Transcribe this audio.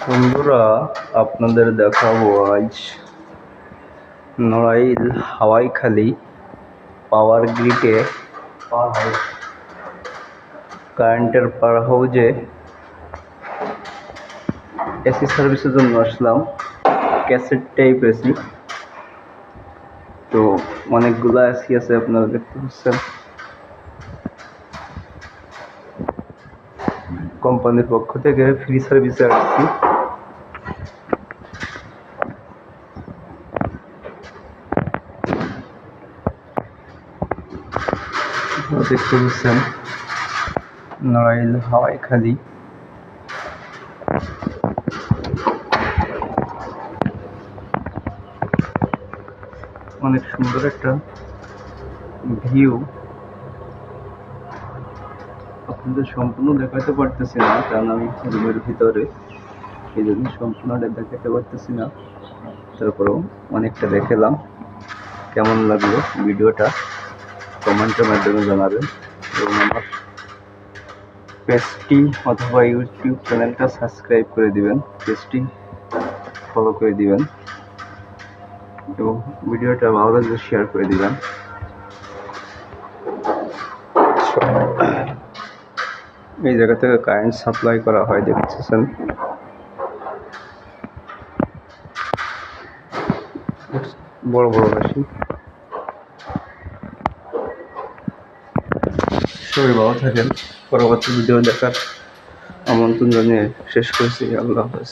বন্ধুরা, আপনাদের দেখাবো আজ নড়াইল হাওয়াইখালী পাওয়ার গ্রিডে কারেন্টের পাওয়ার হাউজে এসি সার্ভিসের জন্য আসলাম। ক্যাসেট টাইপ এসি, তো অনেকগুলো এসি আছে, আপনারা দেখতে পাচ্ছেন। কোম্পানির পক্ষ থেকে ফ্রি সার্ভিসে আসছি। দেখতে পাচ্ছেন নড়াইল হাওয়াইখালী। অনেক সুন্দর একটা ভিউ, আপনাদের সম্পূর্ণ দেখাতে পারতেছি না, কারণ আমি রুমের ভিতরে, এই জন্য সম্পূর্ণটা দেখাতে পারতেছি না। তারপরেও অনেকটা দেখালাম। কেমন লাগলো ভিডিওটা কমেন্টের মাধ্যমে জানাবেন, এবং আমার পেজটি অথবা ইউটিউব চ্যানেলটা সাবস্ক্রাইব করে দিবেন, পেজটি ফলো করে দিবেন, এবং ভিডিওটা ভালো লাগলে শেয়ার করে দিবেন। এই জায়গা থেকে কারেন্ট সাপ্লাই করা হয়, দেখতেছেন। বড় বড় মেশিন। সবাই ভালো থাকেন। পরবর্তী ভিডিও দেখার আমন্ত্রণ জানিয়ে শেষ করছি। আল্লাহ হাফেজ।